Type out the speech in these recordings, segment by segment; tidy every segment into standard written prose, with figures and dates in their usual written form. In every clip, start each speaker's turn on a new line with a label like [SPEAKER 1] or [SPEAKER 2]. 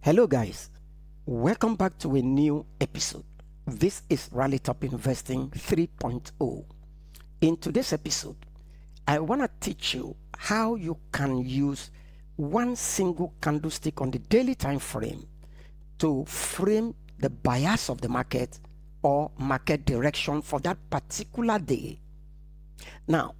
[SPEAKER 1] Hello guys, welcome back to a new episode. This is RALLYTOP Investing 3.0. In today's episode, I want to teach you how you can use one single candlestick on the daily time frame to frame the bias of the market or market direction for that particular day. Now,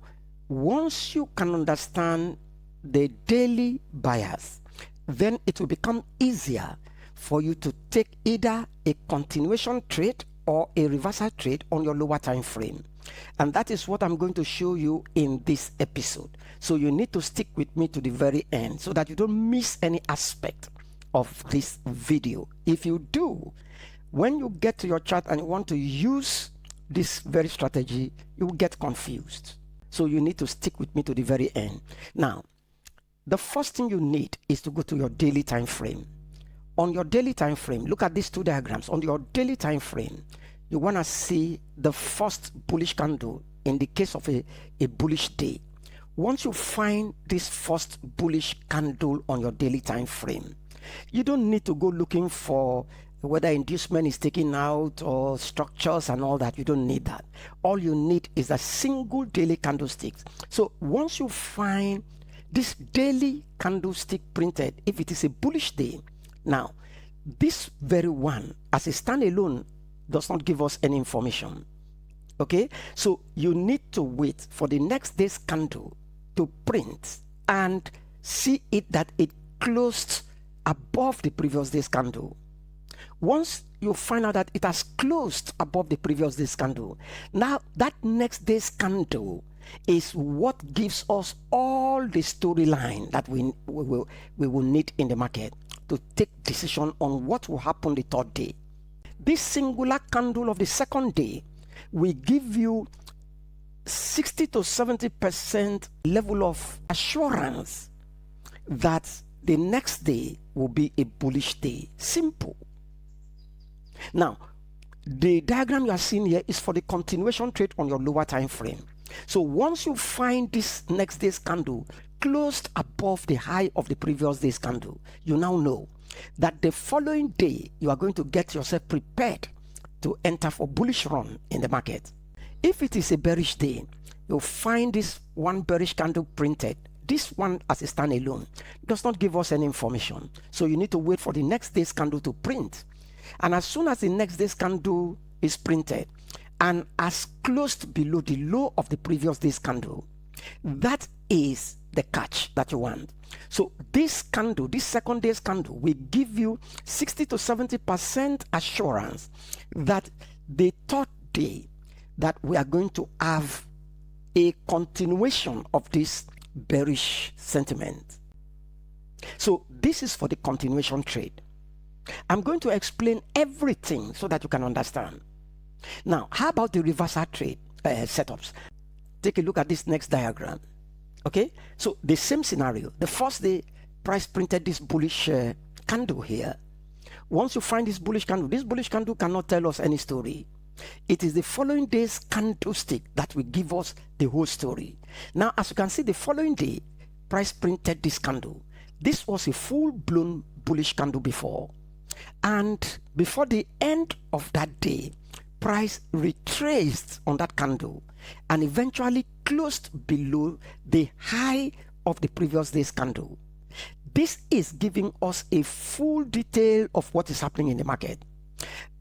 [SPEAKER 1] once you can understand the daily bias, then it will become easier for you to take either a continuation trade or a reversal trade on your lower time frame. And that is what I'm going to show you in this episode. So you need to stick with me to the very end so that you don't miss any aspect of this video. If you do, when you get to your chart and you want to use this very strategy, you will get confused. So you need to stick with me to the very end. Now, the first thing you need is to go to your daily time frame. On your daily time frame, look at these two diagrams. On your daily time frame, you want to see the first bullish candle in the case of a bullish day. Once you find this first bullish candle on your daily time frame, you don't need to go looking for whether inducement is taken out or structures and all that. You don't need that. All you need is a single daily candlestick. So once you find this daily candlestick printed, if it is a bullish day, now this very one as a standalone does not give us any information. Okay, so you need to wait for the next day's candle to print and see it that it closed above the previous day's candle. Once you find out that it has closed above the previous day's candle, now that next day's candle is what gives us all the storyline that we will need in the market to take decision on what will happen the third day. This singular candle of the second day will give you 60 to 70% level of assurance that the next day will be a bullish day. Simple. Now, the diagram you are seeing here is for the continuation trade on your lower time frame. So once you find this next day's candle closed above the high of the previous day's candle, you now know that the following day you are going to get yourself prepared to enter for bullish run in the market. If it is a bearish day, you'll find this one bearish candle printed. This one as a standalone does not give us any information. So you need to wait for the next day's candle to print. And as soon as the next day's candle is printed and as closed below the low of the previous day's candle, that is the catch that you want. So this candle, this second day's candle, will give you 60 to 70% assurance that the third day that we are going to have a continuation of this bearish sentiment. So this is for the continuation trade. I'm going to explain everything so that you can understand. Now, how about the reversal trade setups? Take a look at this next diagram. Okay, so the same scenario. The first day, price printed this bullish candle here. Once you find this bullish candle cannot tell us any story. It is the following day's candlestick that will give us the whole story. Now, as you can see, the following day, price printed this candle. This was a full-blown bullish candle before. And before the end of that day, price retraced on that candle and eventually closed below the high of the previous day's candle. This is giving us a full detail of what is happening in the market.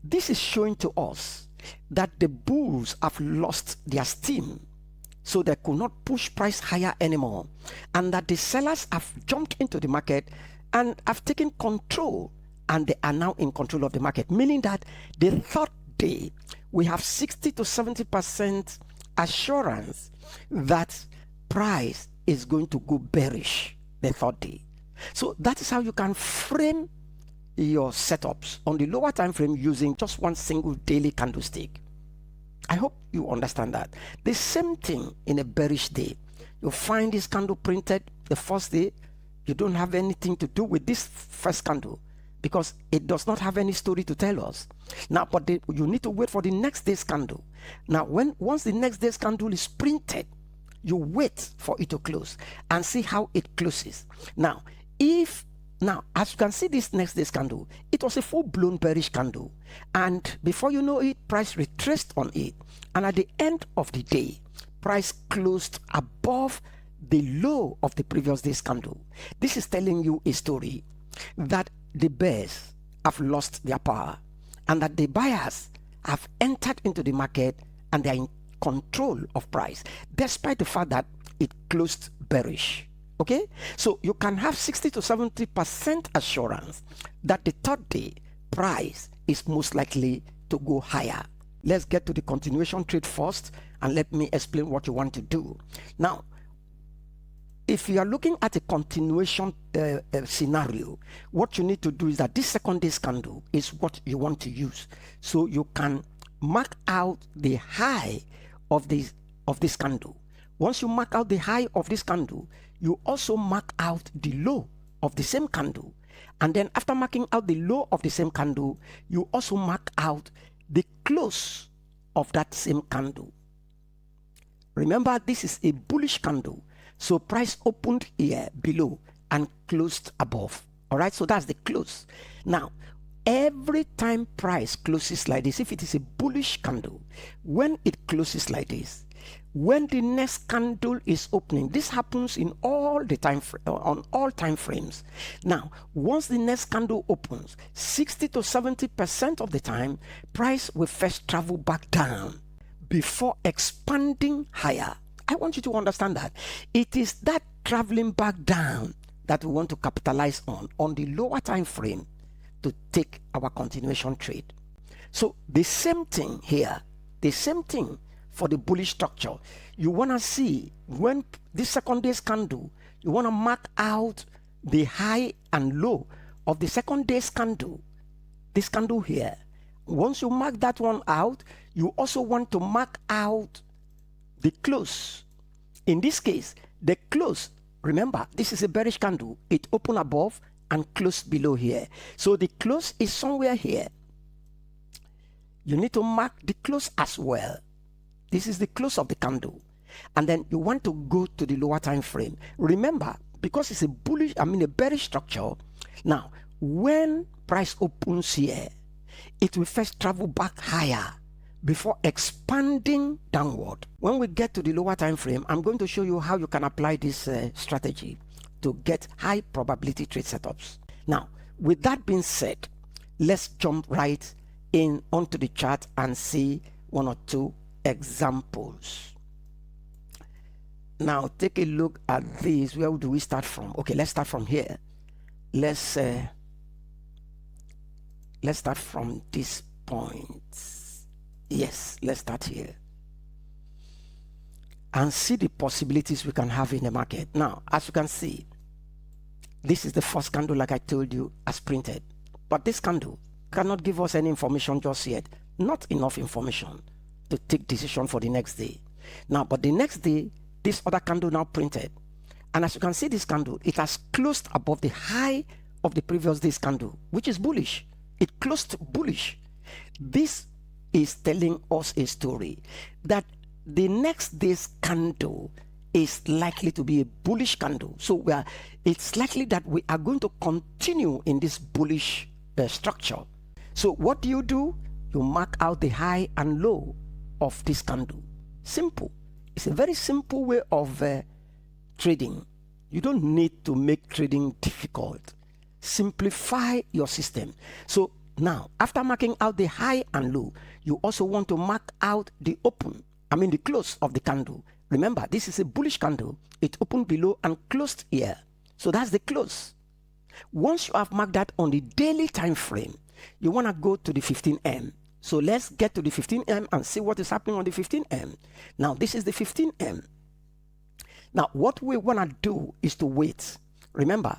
[SPEAKER 1] This is showing to us that the bulls have lost their steam, so they could not push price higher anymore, and that the sellers have jumped into the market and have taken control, and they are now in control of the market, meaning that the third day we have 60 to 70% assurance that price is going to go bearish the third day. So that is how you can frame your setups on the lower time frame using just one single daily candlestick. I hope you understand that. The same thing in a bearish day. You find this candle printed the first day, you don't have anything to do with this first candle because it does not have any story to tell us. Now, but you need to wait for the next day's candle. Now, once the next day's candle is printed, you wait for it to close and see how it closes. Now, if Now, as you can see, this next day's candle, it was a full-blown bearish candle. And before you know it, price retraced on it. And at the end of the day, price closed above the low of the previous day's candle. This is telling you a story that the bears have lost their power and that the buyers have entered into the market and they are in control of price, despite the fact that it closed bearish. Okay, so you can have 60 to 70% assurance that the third day price is most likely to go higher. Let's get to the continuation trade first, and let me explain what you want to do. Now, if you are looking at a continuation scenario, what you need to do is that this second day's candle is what you want to use. So you can mark out the high of this candle. Once you mark out the high of this candle, you also mark out the low of the same candle. And then after marking out the low of the same candle, you also mark out the close of that same candle. Remember, this is a bullish candle. So price opened here below and closed above. All right, so that's the close. Now, every time price closes like this, if it is a bullish candle, when it closes like this, when the next candle is opening, this happens in all the on all time frames. Now, once the next candle opens, 60 to 70% of the time, price will first travel back down before expanding higher. I want you to understand that it is that traveling back down that we want to capitalize on the lower time frame to take our continuation trade. So the same thing here, the same thing for the bullish structure. You want to see when this second day's candle, you want to mark out the high and low of the second day's candle, this candle here. Once you mark that one out, you also want to mark out the close. In this case, the close, remember, this is a bearish candle. It opened above and closed below here. So the close is somewhere here. You need to mark the close as well. This is the close of the candle. And then you want to go to the lower time frame. Remember, because it's a bearish structure. Now, when price opens here, it will first travel back higher before expanding downward. When we get to the lower time frame, I'm going to show you how you can apply this strategy to get high probability trade setups. Now, with that being said, let's jump right in onto the chart and see one or two examples. Now, take a look at this. Where do we start from? Okay, let's start from here. Let's start from this point. Yes, let's start here and see the possibilities we can have in the market. Now, as you can see, this is the first candle, like I told you, as printed. But this candle cannot give us any information just yet. Not enough information to take decision for the next day. Now, but the next day, this other candle now printed. And as you can see, this candle, it has closed above the high of the previous day's candle, which is bullish. It closed bullish. This is telling us a story that the next day's candle is likely to be a bullish candle. So it's likely that we are going to continue in this bullish structure. So what do? You mark out the high and low of this candle. Simple. It's a very simple way of trading. You don't need to make trading difficult. Simplify your system. So now, after marking out the high and low, you also want to mark out the the close of the candle. Remember, this is a bullish candle. It opened below and closed here. So that's the close. Once you have marked that on the daily time frame, you want to go to the 15M. So let's get to the 15M and see what is happening on the 15M. Now, this is the 15M. Now, what we want to do is to wait. Remember,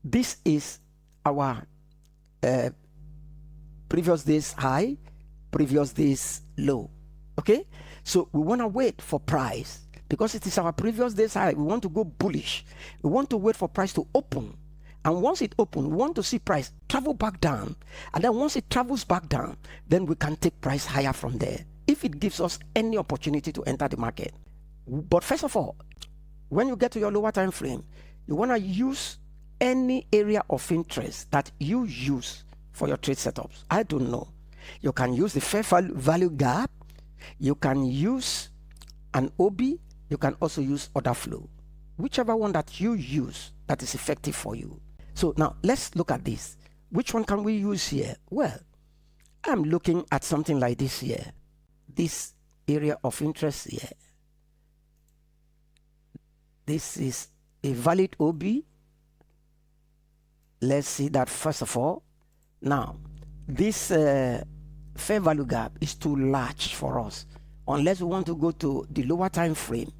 [SPEAKER 1] this is our previous day's high, previous day's low. Okay? So we want to wait for price because it is our previous day's high. We want to go bullish. We want to wait for price to open. And once it opens, we want to see price travel back down. And then once it travels back down, then we can take price higher from there if it gives us any opportunity to enter the market. But first of all, when you get to your lower time frame, you want to use any area of interest that you use for your trade setups. I don't know. You can use the fair value gap. You can use an OB. You can also use order flow. Whichever one that you use that is effective for you. So now let's look at this. Which one can we use here? Well, I'm looking at something like this here. This area of interest here. This is a valid OB. Let's see that first of all. Now, this fair value gap is too large for us unless we want to go to the lower time frame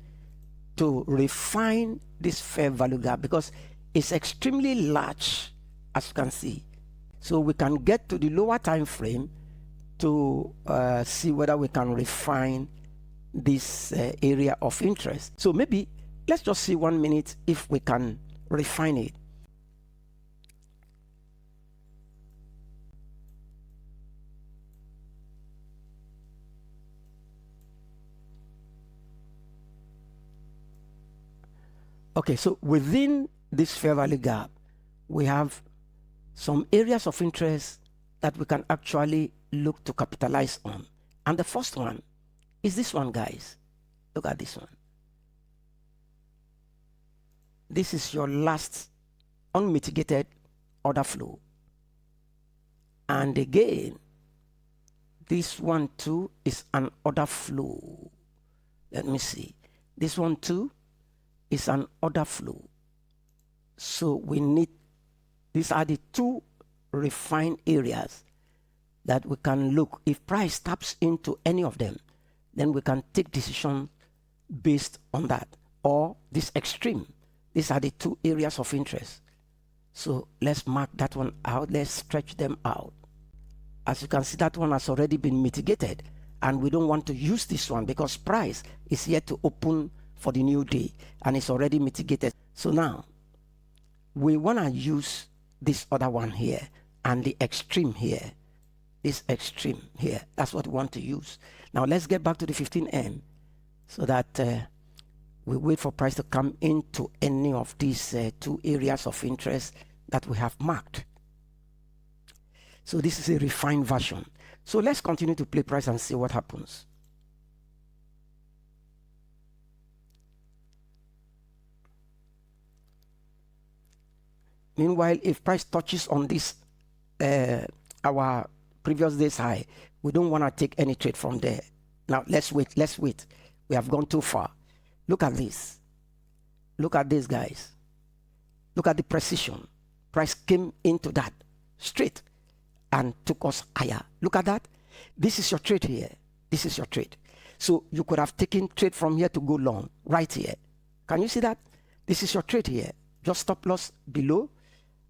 [SPEAKER 1] to refine this fair value gap, because it's extremely large, as you can see. So we can get to the lower time frame to see whether we can refine this area of interest. So maybe let's just see 1 minute if we can refine it. Okay, so within this fair value gap, we have some areas of interest that we can actually look to capitalize on. And the first one is this one, guys. Look at this one. This is your last unmitigated order flow. And again, this one too is an order flow. Let me see. This one too is an order flow. So we need, these are the two refined areas that we can look. If price taps into any of them, then we can take decision based on that. Or this extreme. These are the two areas of interest. So let's mark that one out. Let's stretch them out. As you can see, that one has already been mitigated, and we don't want to use this one because price is yet to open for the new day and it's already mitigated. So now we want to use this other one here and the extreme here. This extreme here, that's what we want to use. Now let's get back to the 15M so that we wait for price to come into any of these two areas of interest that we have marked. So this is a refined version. So let's continue to play price and see what happens. Meanwhile, if price touches on this, our previous day's high, we don't want to take any trade from there. Now, let's wait. We have gone too far. Look at this. Look at this, guys. Look at the precision. Price came into that straight and took us higher. Look at that. This is your trade here. This is your trade. So you could have taken trade from here to go long, right here. Can you see that? This is your trade here. Just stop loss below,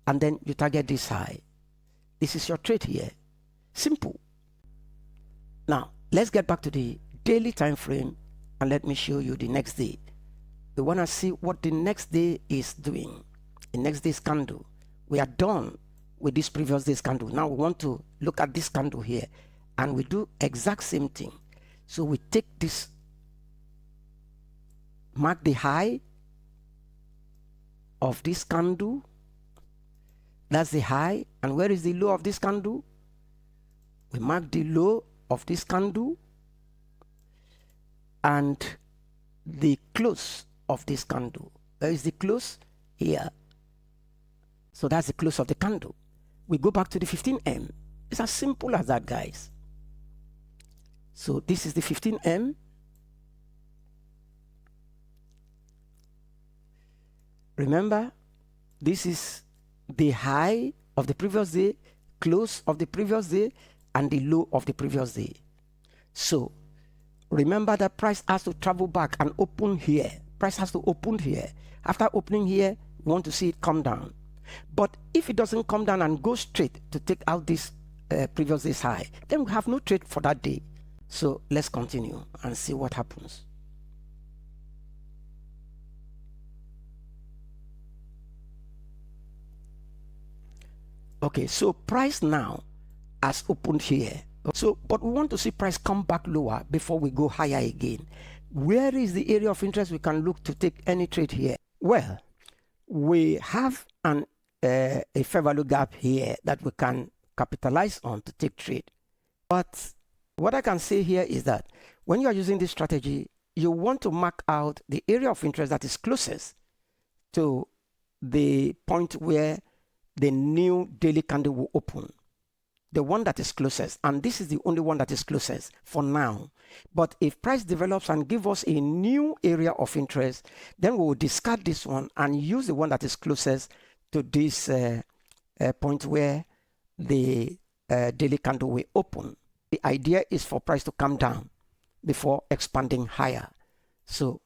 [SPEAKER 1] and then you target this high. This is your trade here. Simple. Now, let's get back to the daily time frame and let me show you the next day. We want to see what the next day is doing. The next day's candle. We are done with this previous day's candle. Now we want to look at this candle here, and we do exact same thing. So we take this, mark the high of this candle. That's the high. And where is the low of this candle? We mark the low of this candle and the close of this candle. Where is the close? Here. So that's the close of the candle. We go back to the 15M. It's as simple as that, guys. So this is the 15M. Remember, this is the high of the previous day, close of the previous day, and the low of the previous day. So remember that price has to travel back and open here. Price has to open here. After opening here, we want to see it come down. But if it doesn't come down and go straight to take out this previous day's high, then we have no trade for that day. So let's continue and see what happens. Okay, so price now has opened here. So, but we want to see price come back lower before we go higher again. Where is the area of interest we can look to take any trade here? Well, we have an a fair value gap here that we can capitalize on to take trade. But what I can say here is that when you are using this strategy, you want to mark out the area of interest that is closest to the point where the new daily candle will open. The one that is closest, and this is the only one that is closest for now. But if price develops and give us a new area of interest, then we will discard this one and use the one that is closest to this point where the daily candle will open. The idea is for price to come down before expanding higher. So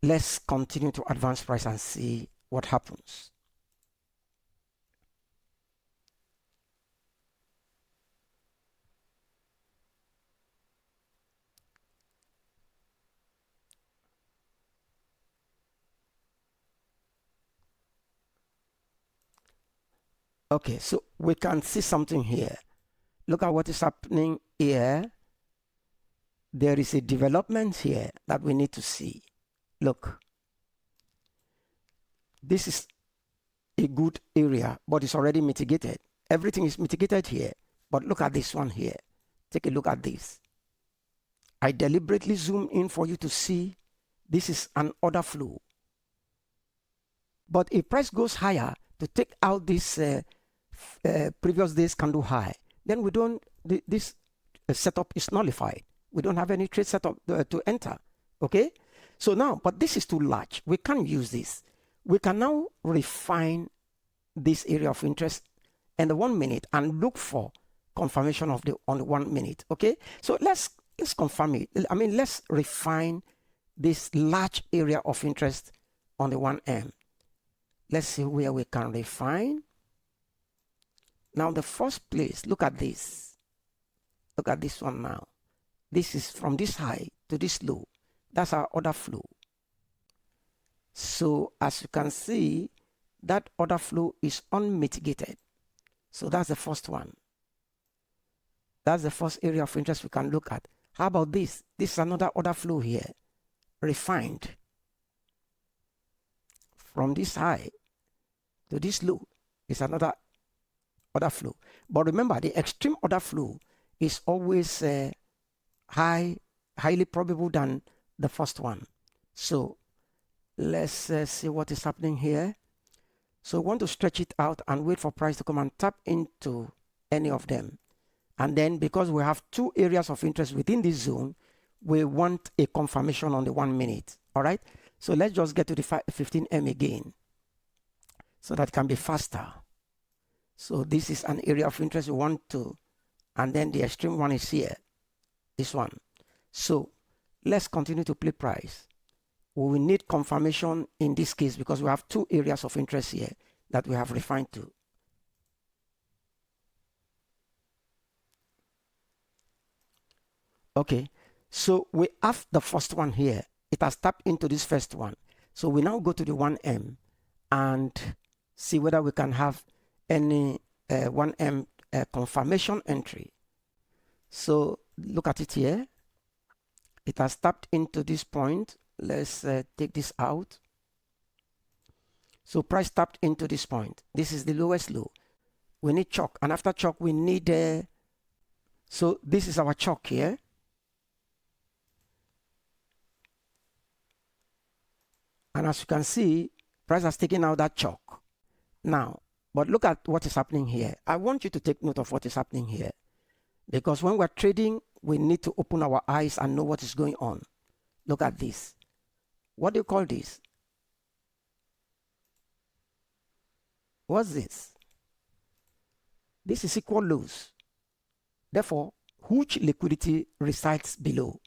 [SPEAKER 1] let's continue to advance price and see what happens. Okay, so we can see something here. Look at what is happening here. There is a development here that we need to see. Look, this is a good area, but it's already mitigated. Everything is mitigated here, but look at this one here. Take a look at this. I deliberately zoom in for you to see this is an order flow. But if price goes higher to take out this previous day's candle high, then we don't, this setup is nullified. We don't have any trade setup to enter. Okay, so now, but this is too large. We can't use this. We can now refine this area of interest in the 1 minute and look for confirmation of the on the 1 minute. Okay, so let's confirm it. I mean, let's refine this large area of interest on the 1M. Let's see where we can refine. Now, the first place, look at this. Look at this one now. This is from this high to this low. That's our order flow. So as you can see, that order flow is unmitigated. So that's the first one. That's the first area of interest we can look at. How about this? This is another order flow here, refined. From this high to this low is another order flow. But remember, the extreme order flow is always highly probable than the first one. So let's see what is happening here. So we want to stretch it out and wait for price to come and tap into any of them. And then because we have two areas of interest within this zone, we want a confirmation on the 1 minute. All right. So let's just get to the 15M again so that can be faster. So this is an area of interest we want to, and then the extreme one is here, this one. So let's continue to play price. We will need confirmation in this case because we have two areas of interest here that we have refined to. Okay, so we have the first one here. It has tapped into this first one. So we now go to the 1M and see whether we can have any 1M confirmation entry. So look at it here. It has tapped into this point. Let's take this out. So price tapped into this point. This is the lowest low. We need chalk, and after chalk we need so this is our chalk here. And as you can see, price has taken out that chalk. Now, but look at what is happening here. I want you to take note of what is happening here. Because when we're trading, we need to open our eyes and know what is going on. Look at this. What do you call this? What's this? This is equal lows. Therefore, huge liquidity resides below.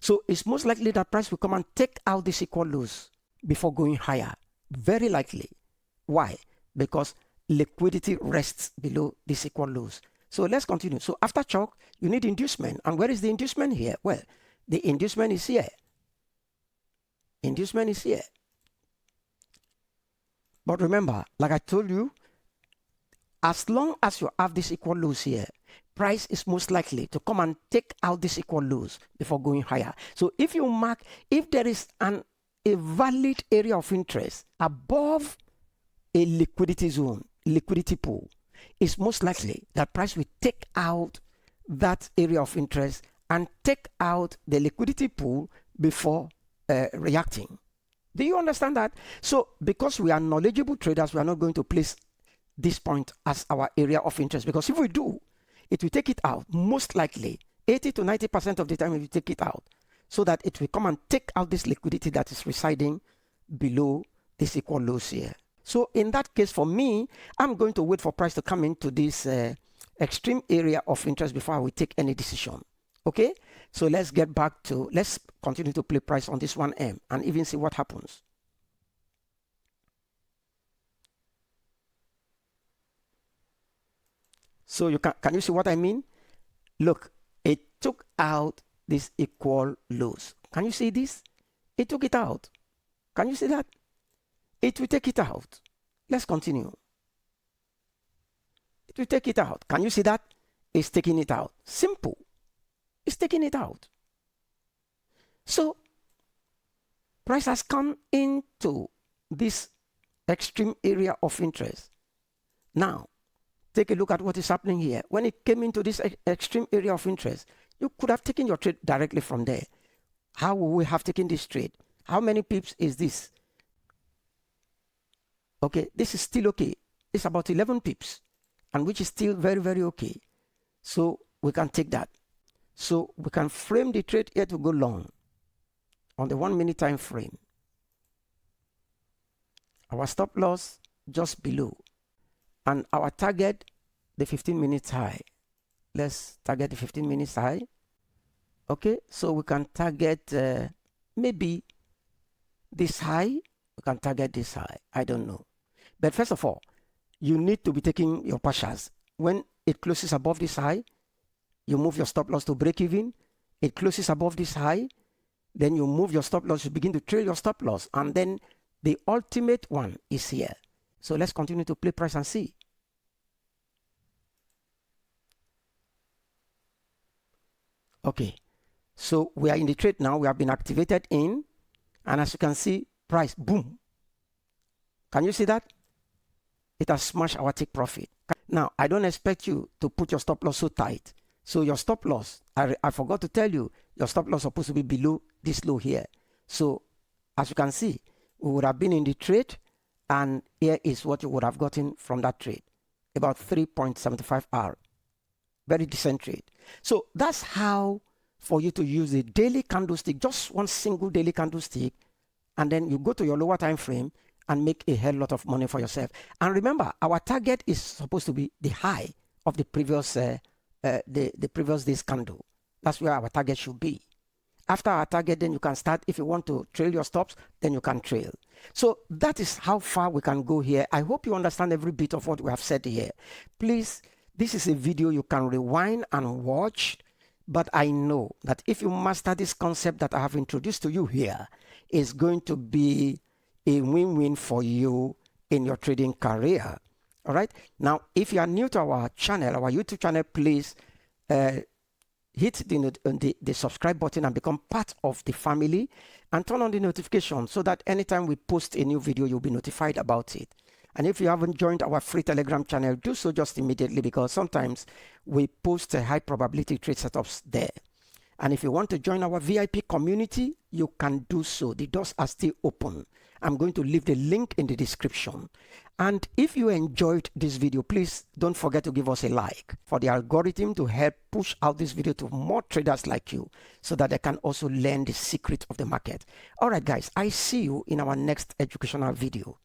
[SPEAKER 1] So it's most likely that price will come and take out this equal lows before going higher. Very likely. Why? Because liquidity rests below this equal lows. So let's continue. So after chalk, you need inducement. And where is the inducement here? Well, the inducement is here. Inducement is here. But remember, like I told you, as long as you have this equal lows here, price is most likely to come and take out this equal lows before going higher. So if you mark, if there is a valid area of interest above a liquidity zone, liquidity pool, it's most likely that price will take out that area of interest and take out the liquidity pool before reacting. Do you understand that? So because we are knowledgeable traders, we are not going to place this point as our area of interest, because if we do, it will take it out. Most likely 80 to 90% of the time it will take it out, so that it will come and take out this liquidity that is residing below this equal lows here. So in that case, for me, I'm going to wait for price to come into this extreme area of interest before I will take any decision. Okay, so let's continue to play price on this 1M and even see what happens. So can you see what I mean? Look, it took out this equal lows. Can you see this? It took it out. Can you see that? It will take it out. Let's continue. It will take it out. Can you see that? It's taking it out. Simple. It's taking it out. So price has come into this extreme area of interest. Now, take a look at what is happening here. When it came into this extreme area of interest, you could have taken your trade directly from there. How would we have taken this trade? How many pips is this? Okay, this is still okay. It's about 11 pips, and which is still very, very okay. So we can take that. So we can frame the trade here to go long on the 1 minute time frame. Our stop loss just below, and our target, the 15 minutes high. Let's target the 15 minutes high. Okay, so we can target maybe this high. We can target this high. I don't know. But first of all, you need to be taking your partials. When it closes above this high, you move your stop loss to break even. It closes above this high, then you move your stop loss, you begin to trail your stop loss, and then the ultimate one is here. So let's continue to play price and see. Okay, so we are in the trade now. We have been activated in, and as you can see, price, boom. Can you see that? It has smashed our take profit. Now, I don't expect you to put your stop loss so tight. So your stop loss, I forgot to tell you, your stop loss is supposed to be below this low here. So as you can see, we would have been in the trade, and here is what you would have gotten from that trade, about 3.75 R. Very decent trade. So that's how for you to use a daily candlestick, just one single daily candlestick, and then you go to your lower time frame and make a hell lot of money for yourself. And remember, our target is supposed to be the high of the previous the previous day's candle. That's where our target should be. After our target, then you can start. If you want to trail your stops, then you can trail. So that is how far we can go here. I hope you understand every bit of what we have said here. Please, this is a video you can rewind and watch, but I know that if you master this concept that I have introduced to you here, it's going to be a win-win for you in your trading career. All right. Now, if you are new to our channel, our YouTube channel, please hit the subscribe button and become part of the family, and turn on the notification so that anytime we post a new video, you'll be notified about it. And if you haven't joined our free Telegram channel, do so just immediately, because sometimes we post high probability trade setups there. And if you want to join our VIP community, you can do so. The doors are still open. I'm going to leave the link in the description. And if you enjoyed this video, please don't forget to give us a like for the algorithm to help push out this video to more traders like you, so that they can also learn the secret of the market. All right, guys, I see you in our next educational video.